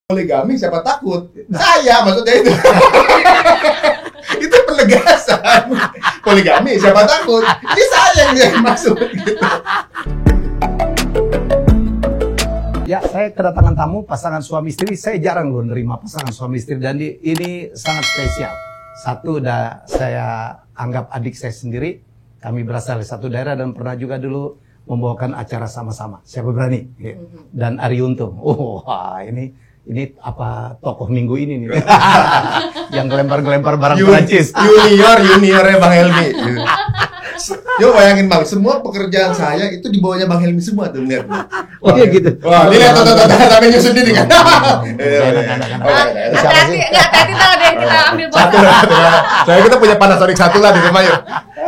Poligami siapa takut? Saya maksudnya itu. Itu penegasan. Poligami siapa takut? Ini saya yang maksud gitu. Ya, saya kedatangan tamu pasangan suami istri. Saya jarang loh nerima pasangan suami istri dan ini sangat spesial. Satu, saya anggap adik saya sendiri. Kami berasal dari satu daerah dan pernah juga dulu membawakan acara sama-sama. Siapa berani? Dan Ari Untung. Wah, ini apa tokoh minggu ini nih? Yang gelempar-gelempar barang Perancis. Juniornya Bang Helmi. Yo bayangin Bang, semua pekerjaan saya itu di bawahnya Bang Helmi semua tuh lihat. Oh iya gitu. Wah, lihat tuh sampai nyusun diri kan. Hati-hati kalau ada yang kita ambil Satu lah. Saya kita punya Panasonic satu lah di rumah yuk.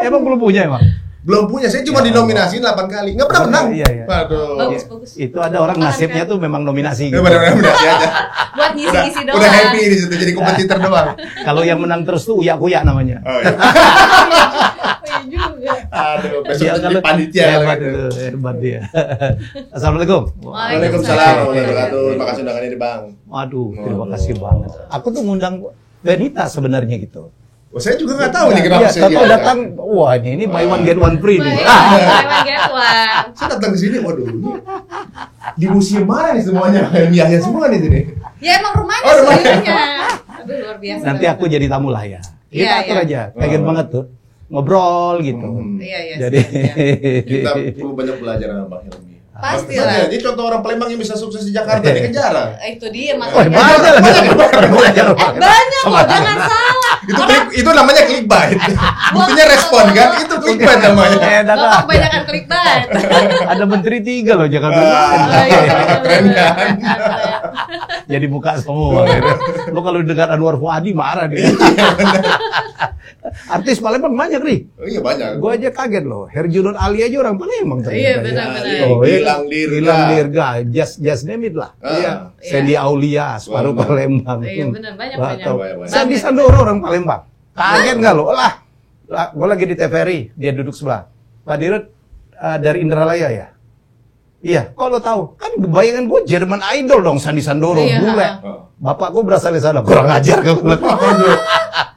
Emang belum punya emang? Belum punya, saya cuma dinominasiin 8 kali. Nggak pernah menang. Iya. Waduh. Bagus. Itu ada orang nasibnya tuh memang nominasi gitu. Benar-benar aja. Buat ngisi-ngisi doang. Udah happy di situ jadi kompetitor doang. Kalau yang menang terus tuh uyak-uyak namanya. Oh, iya. Iya juga. Aduh, besok Iya, jadi panitia hebat gitu. itu, hebat dia. Assalamualaikum. Waalaikumsalam warahmatullahi wabarakatuh. Terima kasih undangannya nih, Bang. Waduh, terima kasih banget. Aku tuh ngundang Benita sebenarnya gitu. Oh, saya juga nggak tahu nih kenapa saya diajak. Datang, wah ini buy one get one free nih. Buy one get one. Saya datang ke sini, waduh, ini di museum mana nih semuanya? Ilmiahnya semua nih sini. Ya emang rumahnya sebenarnya. Aduh luar biasa. Nanti aku jadi tamu lah ya. Kita atur aja, pengen banget tuh ngobrol gitu. Iya. Jadi kita perlu banyak belajar sama Bang Helmi. Pastilah. Ini contoh orang Palembang yang bisa sukses di Jakarta, ini kan jarang. Itu dia banyak makanya. Banyak loh, jangan salah. Itu namanya clickbait. Buktinya respon kan? Itu clickbait namanya. Bapak kebanyakan clickbait. Ada menteri 3 loh Jakarta. Keren kan? Jadi buka semua. Lo kalau dengar Anwar Fuadi marah dia. Artis Palembang banyak nih. Oh iya banyak. Gue aja kaget loh. Herjunot Ali aja orang Palembang ternyata. Iya benar-benar. Oh, Gilang Dirga, just name it lah. Iya. Sandy Aulia, separuh Palembang. Iya benar banyak. Sandy Sandoro orang Palembang. Kaget nggak lo? Lah, gue lagi di TVRI, dia duduk sebelah. Pak Dirut dari Indralaya ya. Iya, kok lo tahu? Kan bayangan gue Jerman Idol dong, Sandy Sandoro, bule. Bapak gue berasal dari sana, kurang ajar gue.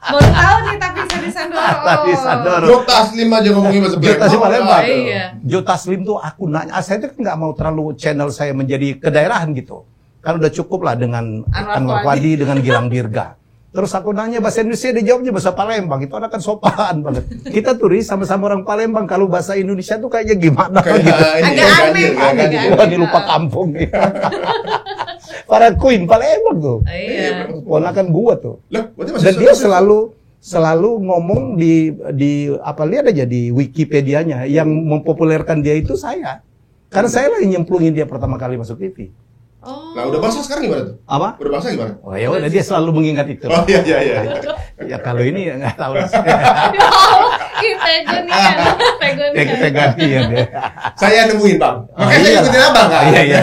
Baru tahu nih tapi Sandy Sandoro. Jo Taslim aja ngomongin bahasa Jo Taslim Palembang. Iya. Jo Taslim tuh aku nanya, saya tuh nggak mau terlalu channel saya menjadi kedaerahan gitu. Kan udah cukup lah dengan Anwar Fuadi, dengan Gilang Dirga. Terus aku nanya bahasa Indonesia, dia jawabnya bahasa Palembang. Itu anak kan sopan banget. Kita turis sama-sama orang Palembang, kalau bahasa Indonesia tuh kayaknya gimana gitu. Agak aneh. Wah, ini lupa kampung nih. Para Queen Palembang tuh. Iya. Ponakan gua tuh. Dan dan dia selalu ngomong di apa lihat aja di Wikipedianya yang mempopulerkan dia itu saya. Karena saya lah yang nyemplungin dia pertama kali masuk TV. Oh. Nah, udah basah sekarang gimana tuh? Apa? Udah basah gimana? Oh ya udah dia selalu mengingat itu. Oh iya. Ya kalau ini ya nggak tahu lah. Ya Allah, kita gantian ya. Saya nemuin Bang. Makanya saya ikutin Abang kan? Iya.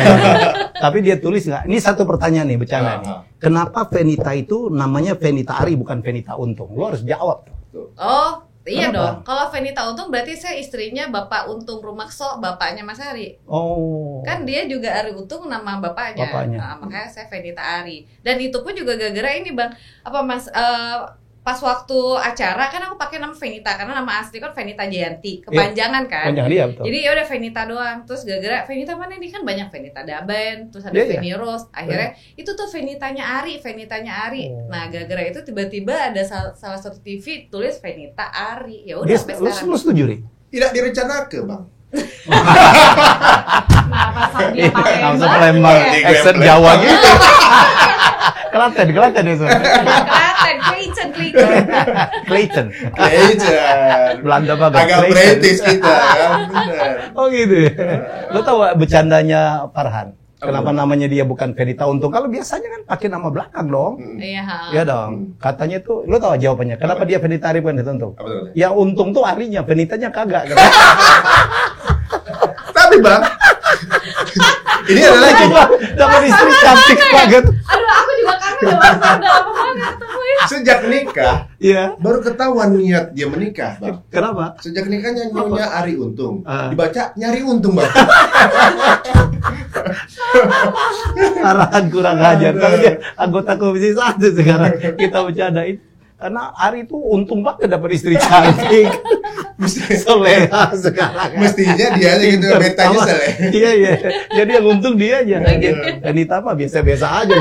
Tapi dia tulis nggak? Ini satu pertanyaan nih, bercanda nih. Kenapa Venita itu namanya Venita Ari bukan Venita Untung? Lo harus jawab tuh. Oh, iya Kenapa? dong. Kalau Venita Untung berarti saya istrinya Bapak Untung Rumakso, bapaknya Mas Ari. Oh. Kan dia juga Ari Untung nama bapaknya. Nah, makanya saya Venita Ari. Dan itu pun juga gara-gara ini Bang. Apa Mas pas waktu acara kan aku pakai nama Venita karena nama asli kan Venita Jayanti, kepanjangan kan. Panjang dia betul. Jadi ya udah Venita doang. Terus gara-gara Venita mana ini kan banyak Venita Daben, terus ada Veni Rose. Akhirnya itu tuh Venitanya Ari. Nah, gara-gara itu tiba-tiba ada salah satu TV tulis Venita Ari. Ya udah sampai sekarang. Lu setuju, Ri? Tidak direncanakan, Bang. Kenapa dia pakai Palembang, accent Jawa gitu. Klaten itu. Klaten, Clayton. Belanda banget. Agak British kita kan, benar. Oh gitu ya. Lo tahu bercandanya Farhan? Kenapa namanya dia bukan Venita Untung? Kalau biasanya kan pakai nama belakang dong. Iya dong. Katanya tuh, lo tahu jawabannya? Kenapa dia Venita Ari bukan Venita Untung? Yang Untung tuh Arinya, Venitanya kagak. Tapi Bang, ini adalah dapat istri cantik banget. Aduh, aku juga kangen sama Sandra apa banget ketemuin. Sejak nikah, Iya. baru ketahuan niat dia menikah, Bang. Kenapa? Sejak nikahnya Nyonya Ari Untung, dibaca nyari untung, Bang. Arahan kurang ajar. Kalau dia anggota komisi 1 sekarang kita bercandain. Karena Ari itu untung banget dapat istri cantik. Soleha sekarang. Mestinya dia aja gitu, betanya seleh. Iya, iya. Jadi yang untung dia aja. Anita mah biasa-biasa aja.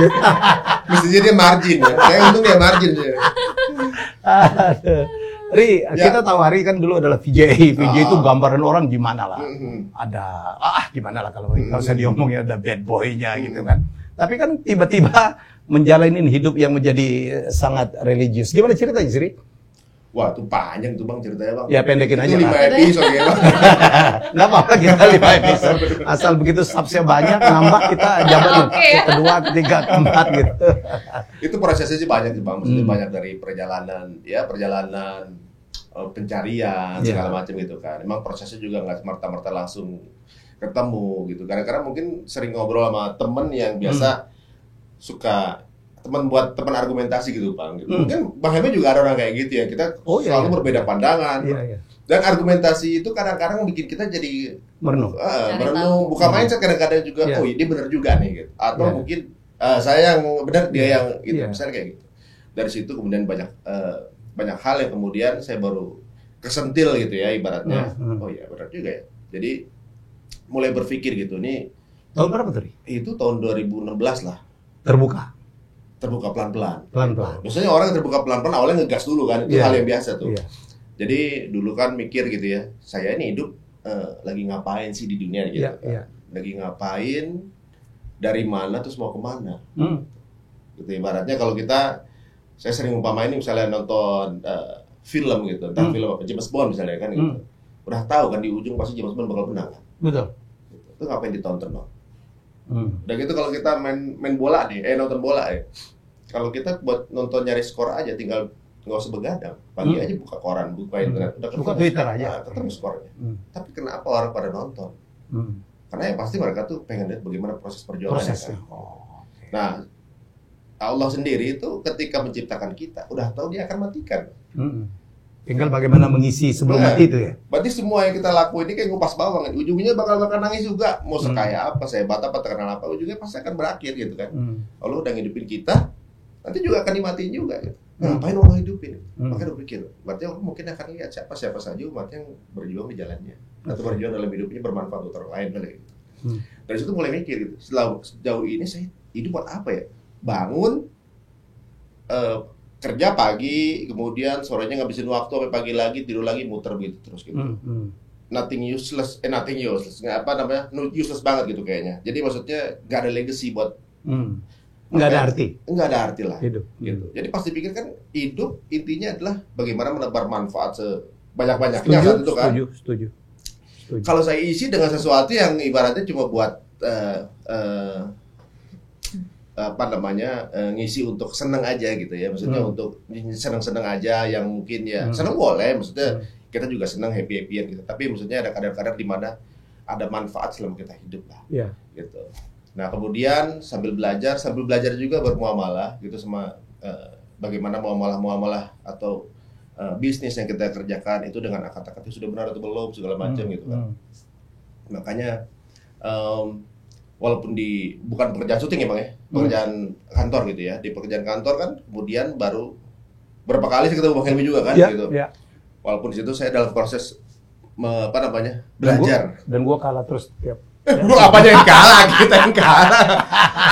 Mestinya dia margin ya. Saya untung dia margin ya. Aduh. Ri, kita tahu Ari kan dulu adalah VJ. VJ itu gambaran orang gimana lah. Ada, gimana lah kalau saya diomongnya ada bad boy-nya gitu kan. Tapi kan tiba-tiba menjalanin hidup yang menjadi sangat religius. Gimana ceritanya, Sri? Wah, itu panjang tuh Bang ceritanya, Bang. Ya pendekin aja itu 5 lah. episode ya, Bang. Nggak apa-apa kita 5 episode. Asal begitu subsnya banyak, nambah kita jabat kedua, ketiga, keempat gitu. Itu prosesnya sih banyak sih, Bang. Maksudnya banyak dari perjalanan pencarian segala macam gitu kan. Emang prosesnya juga nggak semerta-merta langsung ketemu gitu. Karena mungkin sering ngobrol sama temen yang biasa suka buat teman argumentasi gitu, Bang. Mungkin Bang Helmi juga ada orang kayak gitu ya. Kita selalu berbeda pandangan. Dan argumentasi itu kadang-kadang bikin kita jadi merenung. Bukan mindset kadang-kadang juga, oh ini benar juga nih gitu. Atau mungkin saya yang benar, dia yang gitu. Misalnya kayak gitu. Dari situ kemudian banyak hal yang kemudian saya baru kesentil gitu ya ibaratnya. Oh iya benar juga ya. Jadi mulai berpikir gitu nih. Tahun berapa tadi? Itu tahun 2016 lah. Terbuka Pelan-pelan. Pelan-pelan. Biasanya orang terbuka pelan-pelan awalnya ngegas dulu kan. Itu hal yang biasa tuh. Jadi dulu kan mikir gitu ya. Saya ini hidup lagi ngapain sih di dunia gitu. Lagi ngapain, dari mana terus mau kemana. Gitu ibaratnya kalau saya sering umpamain misalnya nonton film gitu, tentang film apa James Bond misalnya kan gitu. Udah tahu kan di ujung pasti James Bond bakal menang kan. Betul. Gitu. Itu ngapain ditonton, Bang? Udah gitu kalau kita main bola nih, nonton bola ya. Kalau kita buat nonton nyari skor aja, tinggal nggak usah begadang. Pagi aja buka koran, buka internet, udah buka Twitter aja. Ketemu skornya. Tapi kenapa orang pada nonton? Karena ya pasti mereka tuh pengen lihat bagaimana proses perjuangannya kan. Nah, Allah sendiri itu ketika menciptakan kita, udah tahu dia akan matikan. Tinggal bagaimana mengisi sebelum mati itu ya. Berarti semua yang kita lakuin ini kayak ngupas bawang. Ujungnya bakal nangis juga. Mau sekaya apa, sehebat apa, terkenal apa, ujungnya pasti akan berakhir gitu kan. Allah udah ngidupin kita, nanti juga akan dimatiin juga gitu. Ngapain Allah hidupin? Makanya berpikir, berarti Allah mungkin akan lihat siapa saja umat yang berjuang di jalannya. Atau berjuang dalam hidupnya bermanfaat untuk orang lain gitu. Dari situ mulai mikir gitu. Sejauh ini saya hidup buat apa ya? Bangun, kerja pagi, kemudian sorenya ngabisin waktu sampai pagi lagi, tidur lagi, muter gitu terus gitu. Nothing useless, useless banget gitu kayaknya. Jadi maksudnya nggak ada legacy buat nggak ada arti. Nggak ada arti lah. Hidup. Gitu. Jadi pasti pikir kan hidup intinya adalah bagaimana menebar manfaat sebanyak-banyaknya saat itu kan. Setuju. Kalau saya isi dengan sesuatu yang ibaratnya cuma buat ngisi untuk seneng aja gitu ya, maksudnya untuk seneng-seneng aja yang mungkin ya seneng boleh, maksudnya kita juga seneng happy-happyan gitu, tapi maksudnya ada kadang-kadang di mana ada manfaat selama kita hidup lah, gitu. Nah kemudian sambil belajar juga bermuamalah gitu sama bagaimana muamalah atau bisnis yang kita kerjakan itu dengan akad-akad itu sudah benar atau belum segala macam gitu kan. Makanya walaupun bukan pekerjaan syuting ya Bang ya, pekerjaan kantor gitu ya. Di pekerjaan kantor kan kemudian baru berapa kali saya ketemu Bang Helmi juga kan gitu. Walaupun di situ saya dalam proses belajar. Dan gua kalah terus tiap. Lu apanya yang kalah, kita yang kalah.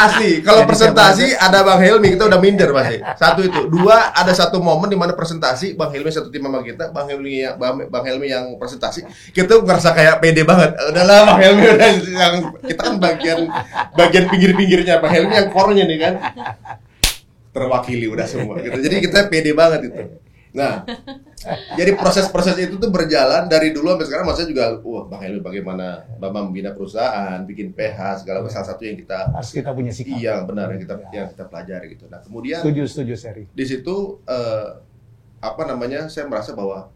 Asli, kalau presentasi ada Bang Helmi kita udah minder pasti. Satu itu, dua ada satu momen di mana presentasi Bang Helmi satu tim sama kita, Bang Helmi yang presentasi, kita ngerasa kayak pede banget. Udahlah Bang Helmi udah yang kita kan bagian pinggir-pinggirnya, Bang Helmi yang core-nya nih kan. Terwakili udah semua gitu. Jadi kita pede banget itu. Nah, jadi proses-proses itu tuh berjalan dari dulu sampai sekarang. Maksudnya juga, Bang Helmi bagaimana Bapak membina perusahaan, bikin PH segala macam, salah satu yang harus kita punya sikap. Iya benar yang kita pelajari gitu. Nah kemudian setuju Seri. Di situ saya merasa bahwa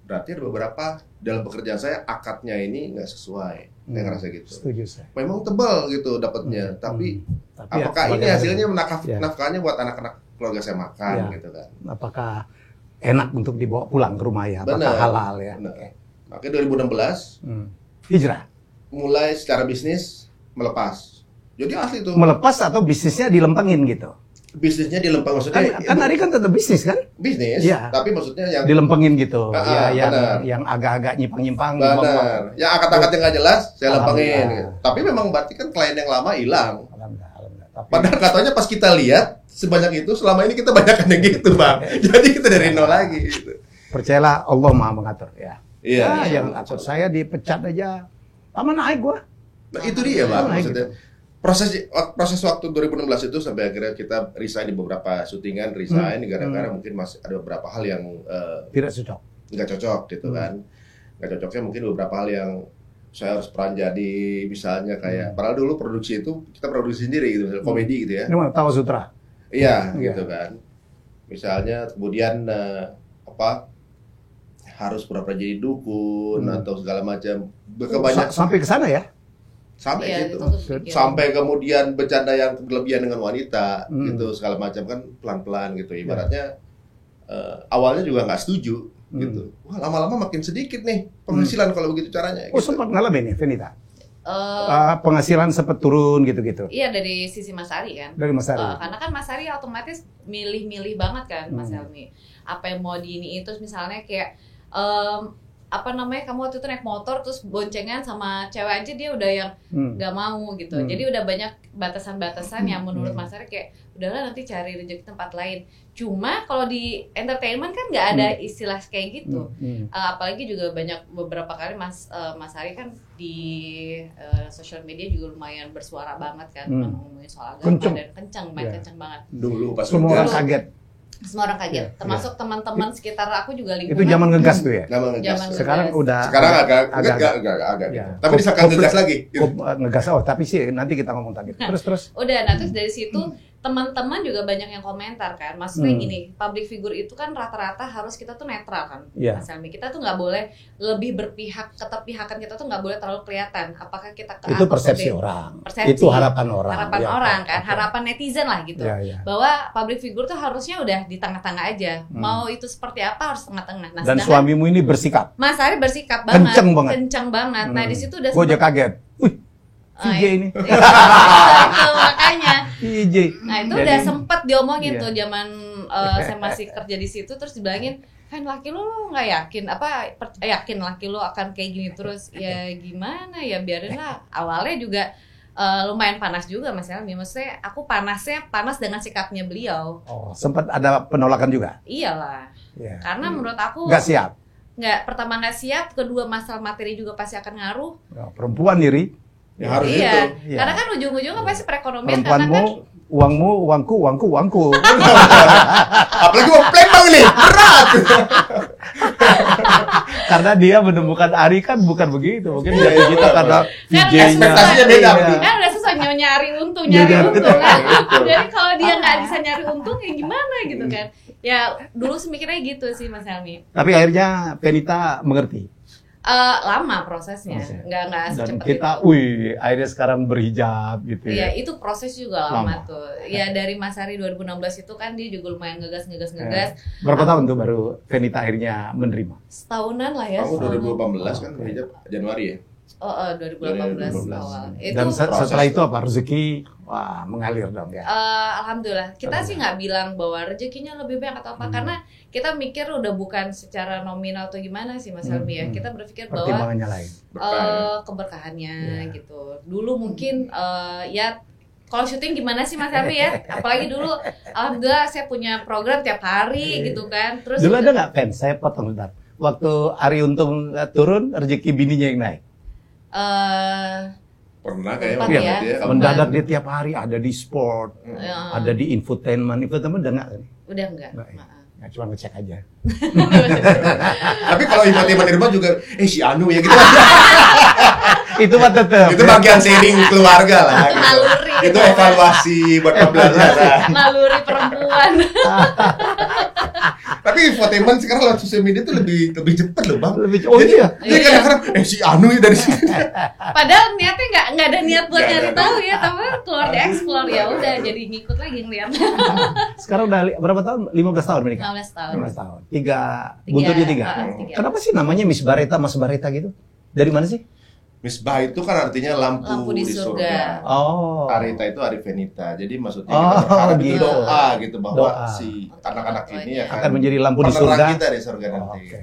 berarti ada beberapa dalam pekerjaan saya akadnya ini nggak sesuai. Saya ngerasa gitu. Setuju saya. Memang tebal gitu dapatnya, tapi apakah ini hasilnya nafkahnya buat anak-anak keluarga saya makan Ya. gitu kan. Apakah enak untuk dibawa pulang ke rumah ya? Apakah Benar, halal ya? benar. Oke. Makanya 2016 Hijrah. mulai secara bisnis melepas. Jadi asli tuh Melepas atau bisnisnya dilempengin gitu? bisnisnya dilempeng, maksudnya Kan Ari kan tetap bisnis kan? bisnis, Iya. tapi maksudnya yang Dilempengin gitu. Ah, Ya, benar. yang agak-agak nyimpang-nyimpang. benar, yang angkat-angkat yang nggak jelas saya lempengin. Alhamdulillah. Gitu. Tapi memang berarti kan klien yang lama hilang. Alhamdulillah. Tapi Padahal katanya pas kita lihat sebanyak itu selama ini kita banyak yang gitu bang. Jadi kita dari nol lagi. Gitu. percayalah Allah Maha mengatur ya. Iya. Yang atur saya dipecat aja. Lama naik gua. Nah, itu dia bang, Naik maksudnya proses waktu 2016 itu sampai akhirnya kita resign di beberapa syutingan, resign gara-gara mungkin masih ada beberapa hal yang Tidak cocok. nggak cocok gitu kan. Nggak cocoknya mungkin beberapa hal yang saya harus peran jadi misalnya kayak padahal dulu produksi itu kita produksi sendiri gitu, misalnya komedi gitu ya. Ini mah tahu sutra. Iya, Iya. gitu kan. Misalnya kemudian harus pura-pura jadi dukun atau segala macam. Kebanyakan Sampai ke sana ya? sampai Iya, gitu. itu tuh pikiran. Sampai kemudian bercanda yang berlebihan dengan wanita gitu Hmm. segala macam kan pelan-pelan gitu. Ibaratnya awalnya juga nggak setuju gitu. Wah, lama-lama makin sedikit nih penghasilan kalau begitu caranya Oh, gitu. sempat ngalamin ya, Venita? Eh, Penghasilan sempat turun gitu-gitu. iya dari sisi Mas Ari kan. Dari Mas Ari. Karena kan Mas Ari otomatis milih-milih banget kan Mas Helmi. Apa yang mau di ini terus misalnya kayak kamu waktu itu naik motor terus boncengan sama cewek aja dia udah yang nggak mau gitu. Jadi udah banyak batasan-batasan yang menurut Mas Ari kayak udahlah nanti cari rezeki tempat lain. Cuma kalau di entertainment kan nggak ada istilah kayak gitu. Apalagi juga banyak beberapa kali Mas Ari kan di sosial media juga lumayan bersuara banget kan ngomongin soal agama Kenceng. dan kencang kencang banget. Dulu pas Semua orang ngegas, kaget. Semua orang kaget, termasuk teman-teman sekitar aku juga Itu lingkungan. zaman ngegas tuh ya? nama ngegas. Zaman Sekarang ngegas. udah Sekarang agak Ya. tapi disangka ngegas lagi. Ngegas. Oh, tapi sih nanti kita ngomong tadi. Terus. Udah, nah terus dari situ teman-teman juga banyak yang komentar kan. Maksudnya gini, public figure itu kan rata-rata harus kita tuh netral kan. Iya. Mas Helmi, kita tuh nggak boleh lebih berpihak, keterpihakan kita tuh nggak boleh terlalu kelihatan. Apakah kita ke Itu A atau persepsi B. orang. Persepsi. Itu harapan orang. Harapan Ya, orang oke, kan, oke. harapan netizen lah gitu. Ya. Bahwa public figure tuh harusnya udah di tengah-tengah aja. Mau itu seperti apa harus tengah-tengah. Nah, Dan sedangkan suamimu ini bersikap. Mas Ari bersikap banget, Kenceng banget. Nah di situ udah Gue aja sempet- kaget. Wih, VJ ini. Itu makanya. VJ. Nah itu Jadi, udah sempet diomongin Iya. tuh zaman saya masih kerja di situ terus dibilangin, kan laki lu nggak yakin yakin laki lu akan kayak gini terus ya gimana ya biarin lah. Awalnya juga lumayan panas juga Mas Helmi. Maksudnya aku panas dengan sikapnya beliau. Oh, sempat ada penolakan juga. Iyalah. Ya. Karena menurut aku Nggak siap. pertama nggak siap, kedua masalah materi juga pasti akan ngaruh. Oh, perempuan diri. Ya, harus Iya. itu. Iya. Karena kan ujung-ujungnya pasti perekonomian karena Perempuanmu, kan uangmu, uangku. Apalagi mau Palembang nih, berat. Karena dia menemukan Ari kan bukan begitu. Mungkin Iya, dari kita karena VJ-nya. ekspektasinya beda, Iya. begitu. kan udah susah nyari untung Iya, kan. betul. Jadi kalau dia nggak bisa nyari untung ya gimana gitu kan. Ya dulu sih mikirnya gitu sih Mas Helmi. Tapi akhirnya Venita mengerti. Lama prosesnya, nggak Dan secepat kita, akhirnya sekarang berhijab gitu Iya, ya. itu proses juga lama Lama. tuh. Ya dari Mas Ari 2016 itu kan dia juga lumayan ngegas. Berapa tahun tuh baru Venita akhirnya menerima? Setahunan lah ya. Kamu setahunan. 2018 kan hijab Januari ya? 2018 awal. Dan setelah itu apa? Rezeki, mengalir dong ya. Alhamdulillah. Kita sih nggak bilang bahwa rezekinya lebih banyak atau apa, karena kita mikir udah bukan secara nominal atau gimana sih Mas Helmi ya. Kita berpikir bahwa Pertimbangannya lain. keberkahannya Iya. gitu. Dulu mungkin ya kalau syuting gimana sih Mas Helmi ya? Apalagi dulu, alhamdulillah saya punya program tiap hari gitu kan. Terus Dulu ada nggak pen? Saya potong bentar. Waktu Ari Untung turun, rezeki bininya yang naik. Pernah kayak Sempat waktu ya. itu ya. Mendadak dia tiap hari ada di sport, Ya, ada di infotainment udah nggak? udah enggak. Nggak, ya. Nah, cuma ngecek aja. Tapi kalau tiba-tiba di rumah juga, si Anu ya gitu. Itu mah tetep. Itu bagian sharing keluarga lah. Itu naluri. Itu evaluasi buat pembelajaran. Naluri perempuan. Tapi infotainment sekarang lewat sosial media tuh lebih cepat loh bang. Jadi dia kadang-kadang si Anu ya dari sini. Padahal niatnya nggak ada niat buat nyari tahu ya, tapi keluar di explore ya udah jadi ngikut lagi ngeliat. Sekarang udah berapa tahun? 15 tahun menikah? 15 tahun. 15 tahun. Buntutnya 3. Kenapa sih namanya Miss Bareta, Mas Bareta gitu? Dari mana sih? Misbah itu kan artinya lampu di surga. Oh. Arita itu Arifenita. Jadi maksudnya kita berharap itu doa gitu bahwa si anak-anak ini akan menjadi lampu di surga. Kita di surga nanti. Oke.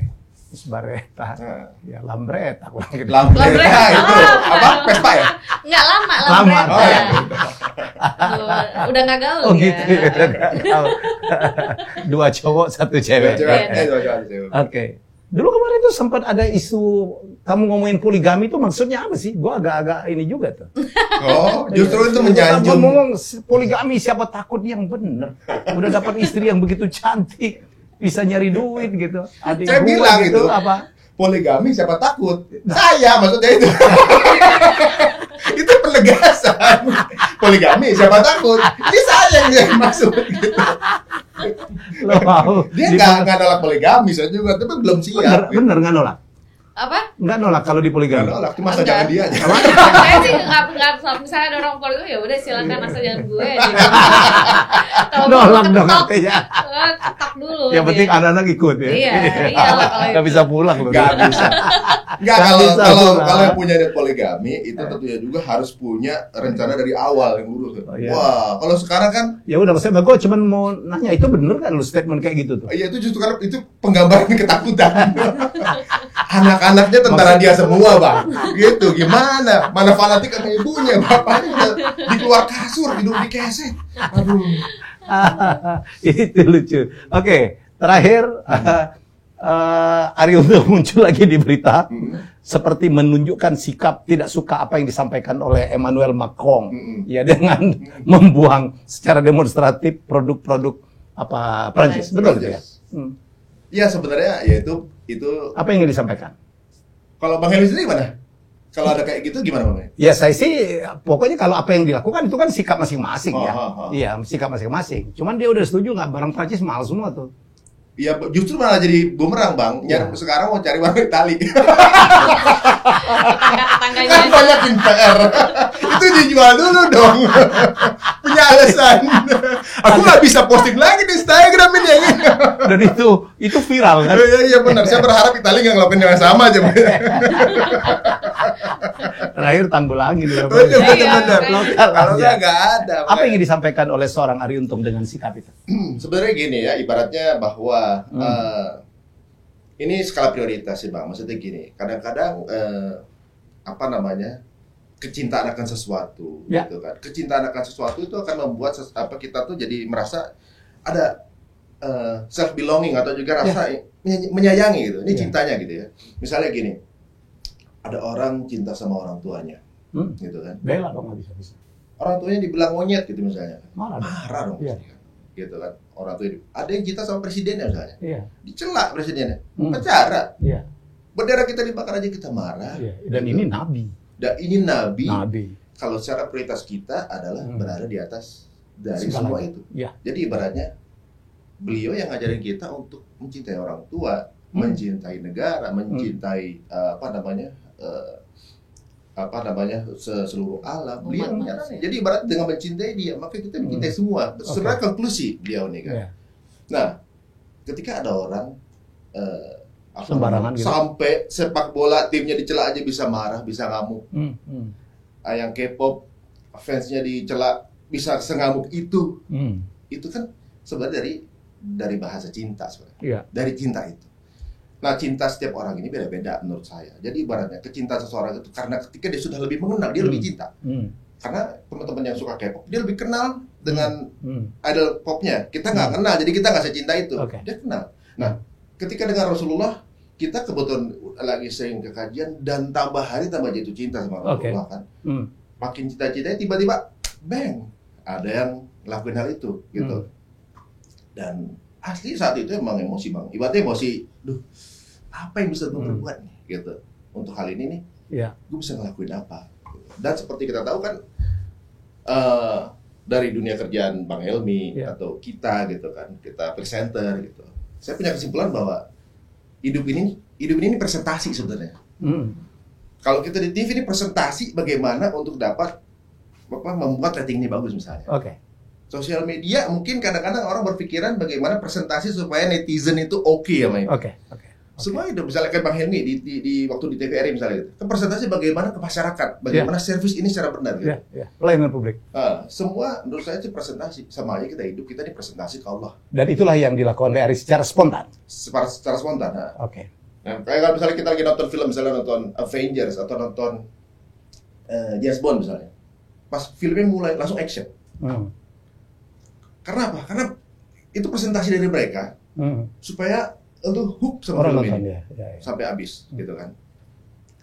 Miss Bareta. Ya Lambreta kurang gitu. Lambreta itu apa? Vespa ya? Enggak lama. Oh, ya. Udah nggak gaul Oh ya. gitu ya. 2 cowok 1 cewek. Oke. Dulu kemarin tuh sempat ada isu kamu ngomongin poligami itu maksudnya apa sih? Gua agak-agak ini juga tuh. Oh, justru itu menyanjung. Ngomong poligami siapa takut yang bener. Udah dapat istri yang begitu cantik, bisa nyari duit gitu. Saya bilang gitu, apa? Poligami siapa takut? Saya maksudnya itu. Itu penegasan. Poligami siapa takut? Ini saya yang maksud gitu. Lo mau? Dia nggak nolak poligami, saya juga, tapi belum siap. Bener nggak nolak? Apa? Nggak nolak kalau di poligami. Nggak nolak, cuma asal jangan dia aja. Saya sih nggak misalnya ada orang poligami ya udah silakan asal jangan gue. Nolak dong artinya. Ketok dulu. Yang penting anak-anak ikut ya. Iya, iyalah kalau nggak bisa pulang loh. Nggak bisa. Nggak, kalau yang punya niat poligami itu tentunya juga harus punya rencana dari awal yang lurus. Wah, kalau sekarang kan ya udah, maksudnya gue cuma mau nanya itu bener kan lu statement kayak gitu tuh? Iya, itu justru karena itu penggambaran ketakutan. Anak-anaknya tentara dia semua bang, gitu gimana? Mana fanatik sama ibunya, bapaknya dikeluar kasur, hidup di keset. Aduh. Itu lucu. Oke, terakhir Ari Untung muncul lagi di berita seperti menunjukkan sikap tidak suka apa yang disampaikan oleh Emmanuel Macron, ya dengan membuang secara demonstratif produk-produk apa Prancis, betul ya? Ya sebenarnya ya itu apa yang ingin disampaikan? Kalau Bang Heli sendiri gimana? Kalau ada kayak gitu gimana Bang? Ya saya sih pokoknya kalau apa yang dilakukan itu kan sikap masing-masing ya. Iya, sikap masing-masing. Cuman dia udah setuju nggak barang Prancis mahal semua tuh. Iya, justru malah jadi bumerang bang. Sekarang mau cari warung Itali. Tetangga-tetangganya Kan banyak yang PR. Itu dijual dulu dong. Punya alasan. Aku nggak bisa posting lagi di Instagram ini. Dan itu viral kan? Iya benar. Saya berharap Itali nggak ngelakuin yang sama aja. Terakhir Tanggulangi nih. Benar. Kalau nggak ada. Apa yang disampaikan oleh seorang Ari Untung dengan sikap itu? Sebenarnya gini ya, ibaratnya bahwa ini skala prioritas sih bang. Maksudnya gini, kadang-kadang kecintaan akan sesuatu, gitu kan. Kecintaan akan sesuatu itu akan membuat kita tuh jadi merasa ada self belonging atau juga rasa menyayangi gitu. Ini cintanya gitu ya. Misalnya gini, ada orang cinta sama orang tuanya, gitu kan. Bela dong nggak bisa. Orang tuanya dibilang monyet gitu misalnya, marah dong, gitu kan. Orang tuanya ada yang cinta sama presidennya misalnya, dicela presidennya, penjara, bendera kita dibakar aja kita marah. Dan gitu. Ini nabi. Dan ini nabi. Kalau secara prioritas kita adalah berada di atas dari semua itu. Jadi ibaratnya beliau yang ngajarin kita untuk mencintai orang tua, mencintai negara, mencintai seluruh alam. Beliau jadi ibarat dengan mencintai dia, maka kita mencintai semua. Sebenarnya konklusi beliau nih kan. Nah, ketika ada orang sembarangan gitu. Sampai sepak bola timnya dicela aja bisa marah, bisa ngamuk. Yang K-pop fansnya dicela bisa sengamuk itu. Itu kan sebenarnya dari bahasa cinta sebenarnya. Dari cinta itu. Nah, cinta setiap orang ini beda-beda menurut saya. Jadi ibaratnya kecintaan seseorang itu karena ketika dia sudah lebih mengenal, dia lebih cinta. Karena teman-teman yang suka K-pop, dia lebih kenal dengan idol popnya. Kita nggak kenal, jadi kita nggak secinta itu. Dia kenal. Nah, ketika dengan Rasulullah, kita kebetulan lagi sering ke kajian dan tambah hari tambah jatuh cinta sama Rasulullah kan. Makin cita-citanya tiba-tiba, bang, ada yang ngelakuin hal itu gitu. Dan asli saat itu emang emosi bang. Ibaratnya emosi, apa yang bisa gue perbuat nih gitu untuk hal ini nih, gue bisa ngelakuin apa gitu. Dan seperti kita tahu kan dari dunia kerjaan Bang Helmi atau kita gitu kan, kita presenter gitu, saya punya kesimpulan bahwa hidup ini presentasi sebenarnya. Kalau kita di TV ini presentasi bagaimana untuk dapat membuat rating ini bagus misalnya. Oke. Sosial media mungkin kadang-kadang orang berpikiran bagaimana presentasi supaya netizen itu oke sama itu. Oke. Semua itu misalnya kayak Bang Helmi di waktu di TVRI misalnya gitu. Kan presentasi bagaimana ke masyarakat, bagaimana servis ini secara benar gitu. Pelayanan publik. Semua menurut saya itu presentasi. Sama aja kita hidup, kita ini presentasi ke Allah. Dan itulah yang dilakukan oleh Ari secara spontan. Secara spontan. Oke. Nah, kayak kalau misalnya kita lagi nonton film, misalnya nonton Avengers atau nonton James Bond misalnya. Pas filmnya mulai langsung action. Karena apa? Karena itu presentasi dari mereka supaya untuk hook sama film ini sampai habis gitu kan.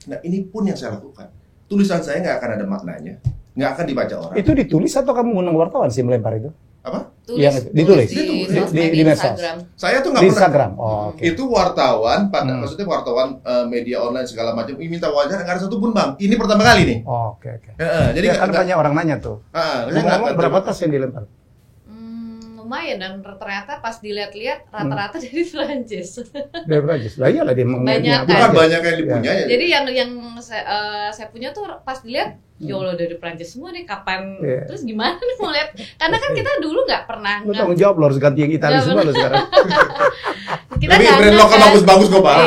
Nah ini pun yang saya lakukan. Tulisan saya nggak akan ada maknanya, nggak akan dibaca orang. Itu ditulis atau kamu ngundang wartawan sih melempar itu? Apa? Ditulis di medsos. Saya tuh nggak Di pernah. Instagram. Itu wartawan, maksudnya wartawan media online segala macam. Minta wawancara nggak ada satupun bang. Ini pertama kali nih. Oke. Jadi kan banyak orang nanya tuh. Ngomong berapa tas yang dilempar? Lumayan, dan ternyata pas dilihat-lihat rata-rata dari Prancis. Dari Prancis. Lah iyalah dia banyak bukan banyak yang dipunya ya. Jadi yang saya punya tuh pas dilihat ya Allah dari Prancis semua nih, kapan terus gimana nih mau lihat, karena kan kita dulu nggak pernah tanggung jawab lo harus ganti yang Italia semua lo sekarang. Kita tapi brand lokal bagus-bagus kok Pak.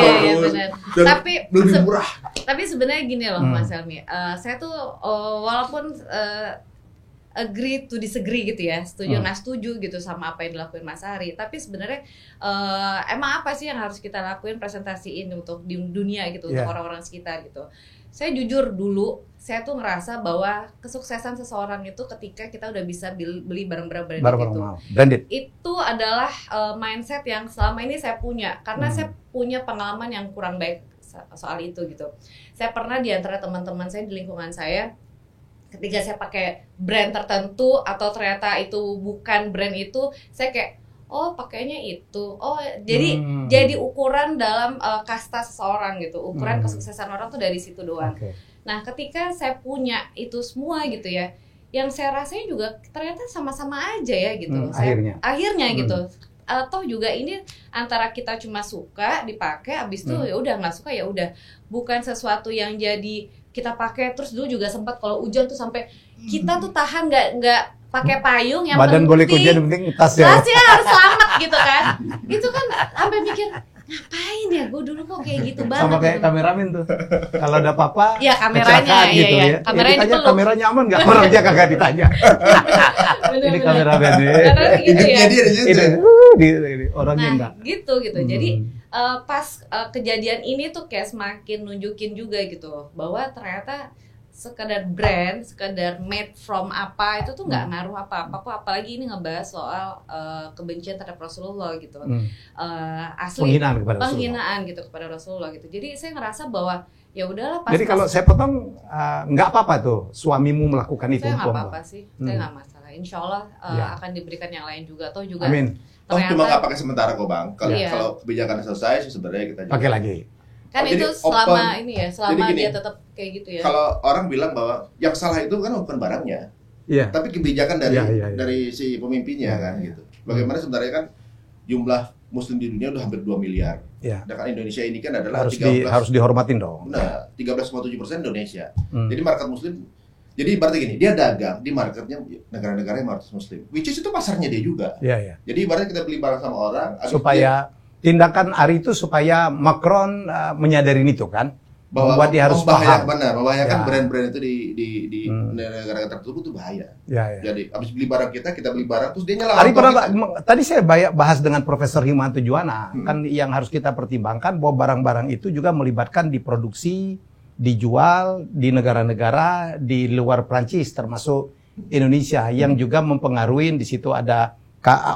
Tapi lebih murah. Tapi sebenarnya gini loh Mas Helmi, saya tuh walaupun agree to disagree gitu ya, setuju nggak setuju gitu sama apa yang dilakuin Mas Ari, tapi sebenarnya emang apa sih yang harus kita lakuin, presentasiin untuk di dunia gitu, untuk orang-orang sekitar gitu. Saya jujur dulu, saya tuh ngerasa bahwa kesuksesan seseorang itu ketika kita udah bisa beli barang-barang branded itu. Itu adalah mindset yang selama ini saya punya, karena saya punya pengalaman yang kurang baik soal itu gitu. Saya pernah di antara teman-teman saya di lingkungan saya, ketika saya pakai brand tertentu atau ternyata itu bukan brand itu, saya kayak oh pakainya itu, jadi ukuran dalam kasta seseorang gitu, ukuran kesuksesan orang tuh dari situ doang. Nah ketika saya punya itu semua gitu ya, yang saya rasain juga ternyata sama-sama aja ya gitu. Akhirnya gitu. Toh juga ini antara kita cuma suka dipakai, abis itu ya udah nggak suka ya udah, bukan sesuatu yang jadi kita pakai terus. Dulu juga sempat kalau hujan tuh sampai kita tuh tahan nggak pakai payung, yang badan boleh hujan, penting tasnya harus selamat gitu kan. Itu kan sampai mikir ngapain ya, gue dulu kok kayak gitu banget. Sama kayak kameramen tuh, kalau ada apa-apa ya kameranya gitu ya. Kameranya ditanya kameranya aman nggak, orang aja kagak ditanya. Ini kameramen gitu ya. Ini orangnya enggak. Gitu. Jadi pas kejadian ini tuh kayak semakin nunjukin juga gitu bahwa ternyata sekedar brand, sekedar made from apa itu tuh nggak ngaruh apa-apa kok, apalagi ini ngebahas soal kebencian terhadap Rasulullah gitu. Asli penghinaan gitu kepada Rasulullah gitu. Jadi saya ngerasa bahwa ya udahlah. Jadi kalau saya potong nggak apa-apa tuh suamimu melakukan itu. Saya nggak apa-apa sih, saya nggak masalah. Insya Allah akan diberikan yang lain juga, toh juga. Amin. Cuma nggak pakai sementara kok bang. Kalau kebijakan selesai sebenarnya kita pakai lagi. Kan itu selama ini ya, selama dia tetap kayak gitu ya. Kalau orang bilang bahwa yang salah itu kan bukan barangnya, tapi kebijakan dari si pemimpinnya kan gitu. Bagaimana sebenarnya kan jumlah Muslim di dunia udah hampir 2 miliar. Sedangkan Indonesia ini kan adalah harus dihormatin dong. Nah, 13,7% Indonesia. Jadi market Muslim. Jadi berarti gini, dia dagang di marketnya negara-negara yang market Muslim, which is itu pasarnya dia juga. Jadi ibaratnya kita beli barang sama orang supaya tindakan Ari itu supaya Macron menyadari itu kan, bahwa dia harus paham. Membahayakan brand-brand itu di negara tertentu itu bahaya. Jadi habis beli barang kita beli barang terus dia nyala. Ari tadi saya bahas dengan Profesor Himanto Juwana, kan yang harus kita pertimbangkan bahwa barang-barang itu juga melibatkan diproduksi, dijual di negara-negara di luar Prancis termasuk Indonesia, yang juga mempengaruhi. Di situ ada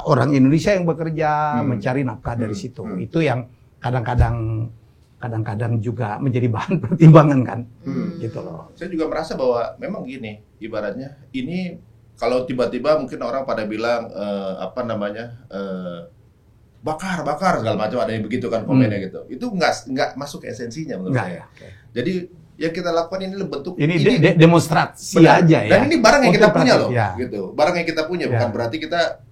orang Indonesia yang bekerja mencari nafkah dari situ. Itu yang kadang-kadang juga menjadi bahan pertimbangan kan. Gitu loh. Saya juga merasa bahwa memang gini, ibaratnya ini kalau tiba-tiba mungkin orang pada bilang bakar segala macam, ada yang begitu kan komennya gitu. Itu nggak masuk ke esensinya menurut saya. Jadi yang kita lakukan ini bentuk ini demonstrasi aja ya. Dan ini barang yang kita punya loh, gitu. Barang yang kita punya bukan berarti kita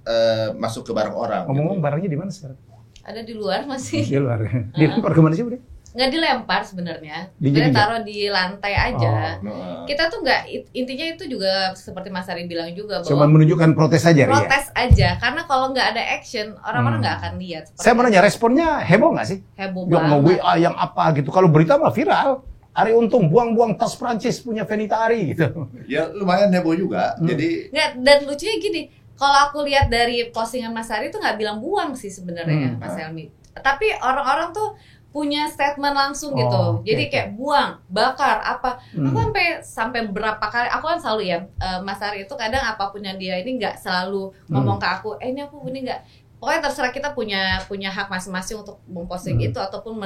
masuk ke barang orang. Ngomong-ngomong barangnya di mana sekarang? Ada di luar masih. Di luar. Dilempar kemana sih, Budi? Nggak dilempar sebenarnya. Dijinjak? Kita taruh di lantai aja. Oh. Kita tuh nggak, intinya itu juga seperti Mas Ari bilang juga Cuma bahwa menunjukkan protes aja, Ria. protes aja. Karena kalau nggak ada action, orang-orang nggak akan lihat. Saya mau nanya, responnya heboh nggak sih? Heboh Yang mau banget. WA, yang apa gitu. Kalau berita mah viral. Ari Untung buang-buang tas Prancis punya Fenita Ari gitu. Ya lumayan heboh juga. Jadi Nggak, dan lucunya gini, kalau aku lihat dari postingan Mas Ari tuh nggak bilang buang sih sebenarnya, Mas Helmi. Tapi orang-orang tuh punya statement langsung gitu. Oh, oke, Jadi oke. kayak buang, bakar, apa. Aku sampai berapa kali, aku kan selalu ya, Mas Ari itu kadang apapun yang dia ini nggak selalu ngomong ke aku, ini aku ini nggak. Pokoknya terserah, kita punya hak masing-masing untuk memposting itu ataupun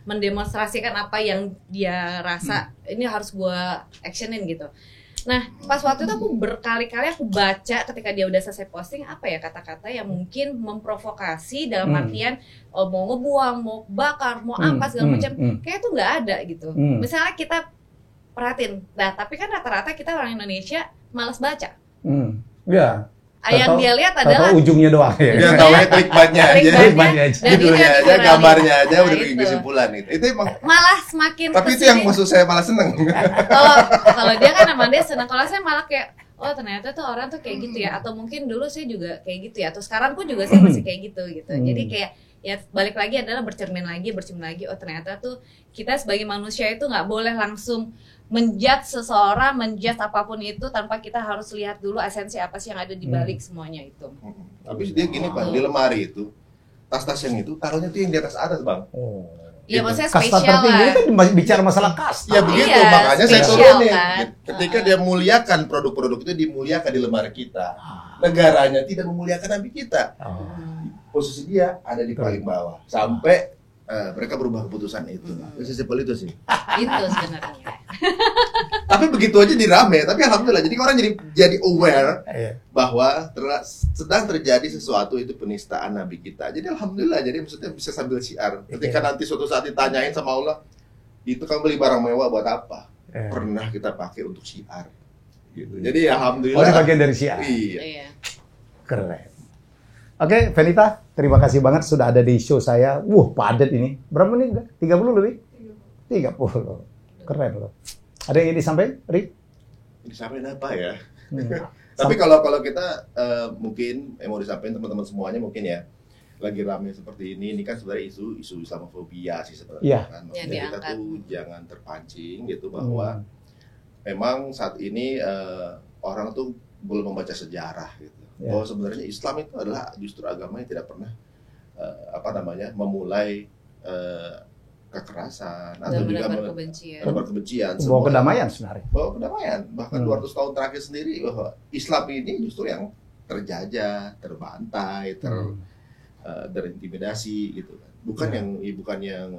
mendemonstrasikan apa yang dia rasa ini harus gua actionin gitu. Nah, pas waktu itu aku berkali-kali aku baca ketika dia udah selesai posting apa ya kata-kata yang mungkin memprovokasi dalam artian mau ngebuang, mau bakar, mau apa segala macam. Kayak itu nggak ada gitu. Misalnya kita perhatiin, nah tapi kan rata-rata kita orang Indonesia malas baca. Ya. Yang dia lihat adalah Tahu ujungnya doang ya. dia tahu klikbannya aja, Klikbannya aja. dan itu judulnya yang aja, diviralin. gambarnya aja Nah, udah bikin itu. kesimpulan itu. Itu emang. Malah semakin Tapi itu kesini, yang maksud saya malah seneng. kalau dia kan emang dia senang, kalau saya malah kayak oh ternyata tuh orang tuh kayak gitu ya, atau mungkin dulu saya juga kayak gitu ya, atau sekarang pun juga saya masih kayak gitu. Jadi kayak ya balik lagi adalah bercermin lagi, oh ternyata tuh kita sebagai manusia itu nggak boleh langsung menjudge seseorang, menjudge apapun itu tanpa kita harus lihat dulu esensi apa sih yang ada di balik semuanya itu. Tapi dia gini Bang, di lemari itu tas-tas yang itu taruhnya tuh yang di atas bang. Oh. Iya maksudnya Kasta spesial tertinggi lah. kan bicara masalah kasta. Ya begitu, Iya, makanya saya spesial turunin. kan. Ketika dia muliakan produk-produk itu dimuliakan di lemari kita. Negaranya tidak memuliakan nabi kita. Posisi dia ada di paling bawah sampai mereka berubah keputusan itu. Sesimpel itu sih. Itu sebenarnya. Tapi begitu aja dirame, tapi alhamdulillah jadi orang jadi aware Iya. bahwa sedang terjadi sesuatu itu penistaan nabi kita. Jadi alhamdulillah, jadi maksudnya bisa sambil syiar. Ketika nanti suatu saat ditanyain sama Allah, itu kamu beli barang mewah buat apa? Pernah kita pakai untuk syiar. Gitu. Jadi alhamdulillah. Oh, ini bagian dari syiar. Iya. Iya. Keren. Oke, Fenita, terima kasih banget sudah ada di show saya. Padat ini. Berapa menit? 30 lebih? 30. Keren loh. Ada yang ingin disampaikan, Rik? Disampaikan apa ya? Tapi kalau kita mungkin mau disampaikan teman-teman semuanya mungkin ya, lagi ramai seperti ini kan sebenarnya isu Islamofobia sih sebenarnya. Iya. Kan? Ya, Maksudnya kita diangkat. tuh jangan terpancing gitu bahwa memang saat ini orang tuh belum membaca sejarah gitu. Ya. Bahwa sebenarnya Islam itu adalah justru agama yang tidak pernah memulai kekerasan atau Dan juga menebar kebencian. menebar kebencian. Bawa Semua- kedamaian sebenarnya. Bawa kedamaian. Bahkan 200 tahun terakhir sendiri bahwa Islam ini justru yang terjajah, terbantai, terintimidasi gitu kan. Bukan yang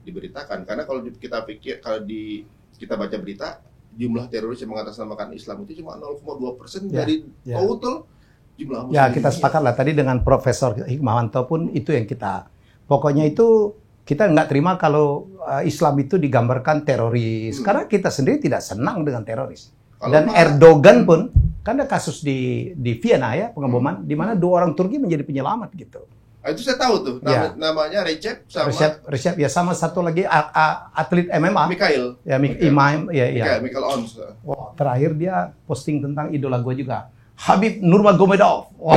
diberitakan. Karena kalau kita baca berita, jumlah teroris yang mengatasnamakan Islam itu cuma 0,2% dari total jumlah muslim. Ya, kita dunia. sepakat lah tadi dengan Profesor Hikmawanto pun itu yang kita. Pokoknya itu kita nggak terima kalau Islam itu digambarkan teroris. Karena kita sendiri tidak senang dengan teroris. Dan Erdogan pun, kan ada kasus di Vienna ya, pengeboman, di mana 2 orang Turki menjadi penyelamat gitu. Itu saya tahu tuh. Ya. Namanya Recep sama Recep ya, sama satu lagi atlet MMA. Mikhail. Ya, Imam, ya. Mikhail Ons. Wah, terakhir dia posting tentang idola gue juga. Habib Nurmagomedov. Wah,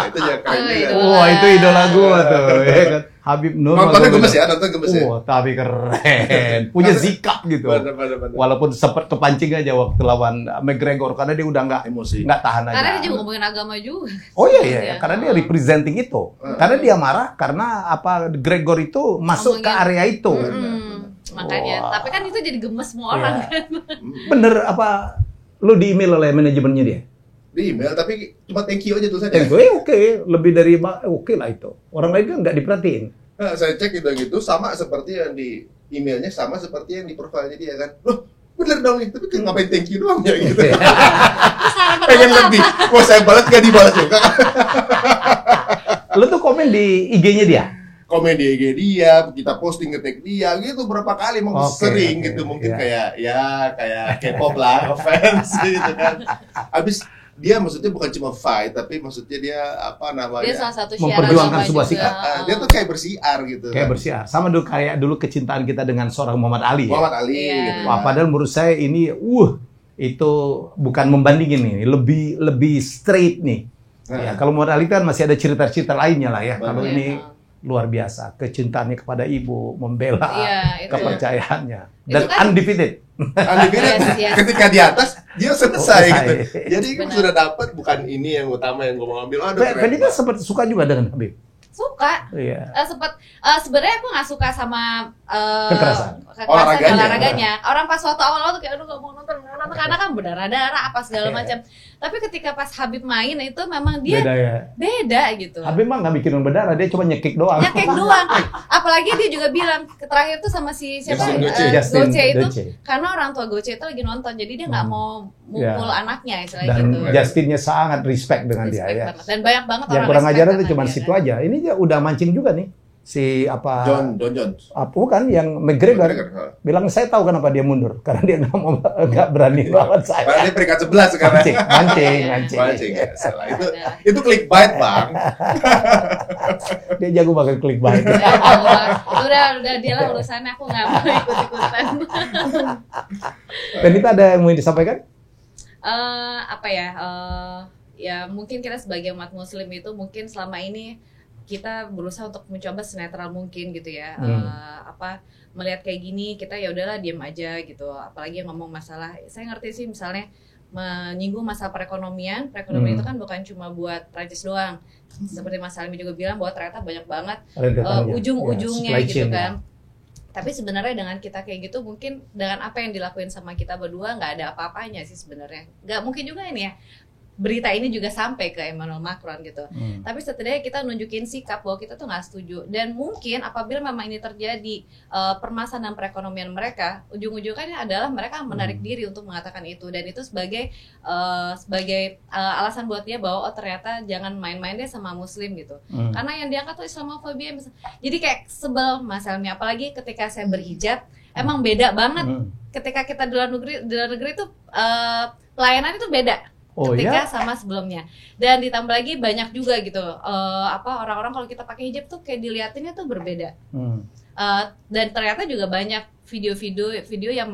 Itu juga keren juga. wah itu idola gue tuh. Ya kan? Habib Nontonnya gemes ya, Nurmagomedov. Wah, tapi keren. Punya sikap gitu. Bener. Walaupun sempat kepancing aja waktu lawan McGregor karena dia udah Emosi. nggak tahan aja. Karena dia juga ngomongin agama juga. Oh iya, karena dia representing itu. Karena dia marah karena Gregor itu masuk ke area itu. Makanya, Wah. tapi kan itu jadi gemes semua orang kan. Bener lu di email oleh manajemennya dia? Di email tapi cuma thank you aja tulisannya. Gue oke, lebih dari oke lah itu. Orang lain kan nggak diperhatiin. Nah, saya cek gitu sama seperti yang di emailnya, sama seperti yang di profilnya dia kan. Loh, bener dong nih, tapi ngapain thank you doang ya gitu. Terus harapan Pengen lo apa? lebih. Wah, saya balas gak dibalas juga. Lu tuh komen di IG-nya dia? Komen di IG dia, kita posting nge-tag dia gitu berapa kali, emang Oke, sering oke, gitu mungkin iya. kayak K-pop lah, fans gitu kan. Habis dia maksudnya bukan cuma fight, tapi maksudnya dia apa namanya? Dia salah satu memperjuangkan syiar sebuah agama sikap. juga. Dia tuh kayak bersiar gitu. Kayak bersiar. Sama dulu kayak dulu kecintaan kita dengan seorang Muhammad Ali. Muhammad Ali Iya. gitu. Wah, padahal menurut saya ini itu bukan membandingin ini, lebih straight nih. Ya, kalau Muhammad Ali kan masih ada cerita-cerita lainnya lah ya. Benar. Kalau ini luar biasa, kecintaannya kepada ibu, membela Iya, itu kepercayaannya, Itu dan kan- undefeated. Yes. Ketika di atas dia selesai Selesai. gitu. Jadi Benar. sudah dapat, bukan ini yang utama yang gue mau ambil. Aduh, keren Fenita banget. sempat suka juga dengan Habib. Suka. Iya. Sebenarnya aku nggak suka sama Kekerasan. olahraganya. Orang pas waktu awal-awal tuh kayak aduh gak mau nonton karena kan berdarah-darah apa segala Iya. macam. Tapi ketika pas Habib main itu memang dia Beda ya. beda gitu. Habib mah nggak bikin berdarah, dia cuma nyekik doang. Nyekek doang. Apalagi dia juga bilang terakhir tuh sama si siapa Justin Goce itu Goce. karena orang tua Goce itu lagi nonton jadi dia nggak mau mukul anaknya istilahnya Dan gitu. Justinnya sangat respect dengan Respect dia ya. banget. Dan banyak banget Yang orang kurang respect ajaran itu sama cuma dia, situ kan. aja. Ini dia udah mancing juga nih. Si Don Jones. bukan yang McGregor McGregor. bilang saya tahu kenapa dia mundur karena dia nggak berani lawan Karena saya. dia peringkat 11 sekarang. Mancing. Mancing, ya, salah. Itu clickbait, Bang. Dia jago banget clickbait. Udah dia lah urusannya aku nggak mau ikut-ikutan. Dan itu ada yang mau disampaikan? Apa ya? Ya mungkin kita sebagai umat Muslim itu mungkin selama ini kita berusaha untuk mencoba senetral mungkin gitu ya. Melihat kayak gini kita ya udahlah diam aja gitu. Apalagi yang ngomong masalah, saya ngerti sih misalnya menyinggung masalah perekonomian itu kan bukan cuma buat Prancis doang. Seperti Mas Almi juga bilang bahwa ternyata banyak banget ujung-ujungnya supply gitu chain, kan. Tapi sebenarnya dengan kita kayak gitu mungkin dengan apa yang dilakuin sama kita berdua nggak ada apa-apanya sih sebenarnya. Nggak mungkin juga ini ya berita ini juga sampai ke Emmanuel Macron gitu. Tapi setidaknya kita nunjukin sikap bahwa kita tuh nggak setuju. Dan mungkin apabila memang ini terjadi permasalahan perekonomian mereka, ujung-ujungnya adalah mereka menarik diri untuk mengatakan itu. Dan itu sebagai alasan buat dia bahwa oh ternyata jangan main-main deh sama Muslim gitu. Karena yang diangkat tuh Islamofobia. Jadi kayak sebel Mas Helmi. Apalagi ketika saya berhijab, emang beda banget. Ketika kita di luar negeri itu pelayanan itu beda. Ketika sama sebelumnya, dan ditambah lagi banyak juga gitu orang-orang kalau kita pakai hijab tuh kayak dilihatinnya tuh berbeda. Dan ternyata juga banyak video yang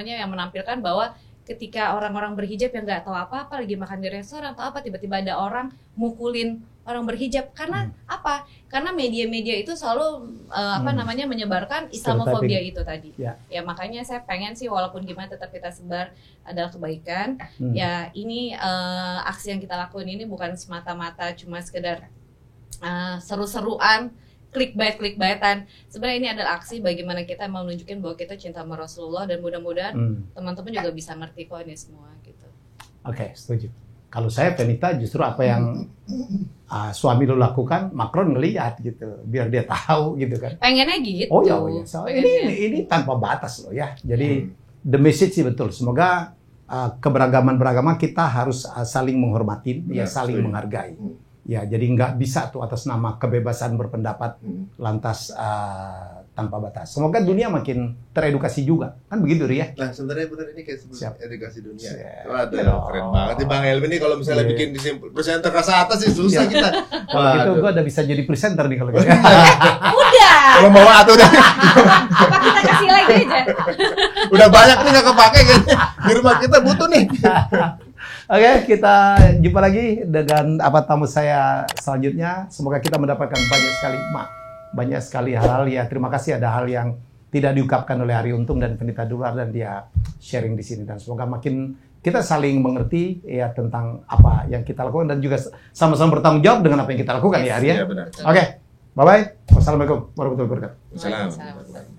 yang menampilkan bahwa ketika orang-orang berhijab yang nggak tahu apa-apa lagi makan di restoran atau apa tiba-tiba ada orang mukulin orang berhijab karena apa? Karena media-media itu selalu menyebarkan Islamofobia itu tadi. Ya makanya saya pengen sih walaupun gimana tetap kita sebar adalah kebaikan. Ya ini aksi yang kita lakuin ini bukan semata-mata cuma sekedar seru-seruan, clickbaitan. Sebenarnya ini adalah aksi bagaimana kita mau menunjukkan bahwa kita cinta sama Rasulullah dan mudah-mudahan teman-teman juga bisa ngerti kok ini semua gitu. Oke, setuju. Kalau saya Fenita justru apa yang suami lo lakukan, Macron ngelihat gitu, biar dia tahu gitu kan. Pengennya gitu. Oh ya. So, ini tanpa batas loh ya. Jadi the message sih betul. Semoga keberagaman kita harus saling menghormati, saling menghargai. Ya, jadi nggak bisa tuh atas nama kebebasan berpendapat lantas tanpa batas. Semoga dunia makin teredukasi juga, kan begitu Ria? Nah sebenarnya benar ini kayak edukasi dunia. Siap. Waduh, keren banget nih Bang Helmi nih kalau misalnya bikin presenter kelas atas sih susah kita. Kalau gitu gue udah bisa jadi presenter nih kalau gitu. Udah. Kalau mau atuh deh. Apa kita kasih lagi aja? Udah banyak nih nggak kepake kayaknya. Di rumah kita butuh nih. Oke, kita jumpa lagi dengan tamu saya selanjutnya. Semoga kita mendapatkan banyak sekali hal ya. Terima kasih ada hal yang tidak diungkapkan oleh Ari Untung dan Fenita Durar dan dia sharing di sini, dan semoga makin kita saling mengerti ya tentang apa yang kita lakukan dan juga sama-sama bertanggung jawab dengan apa yang kita lakukan ya Ari ya. Iya benar. Oke, bye bye. Wassalamualaikum warahmatullahi wabarakatuh. Waalaikumsalam.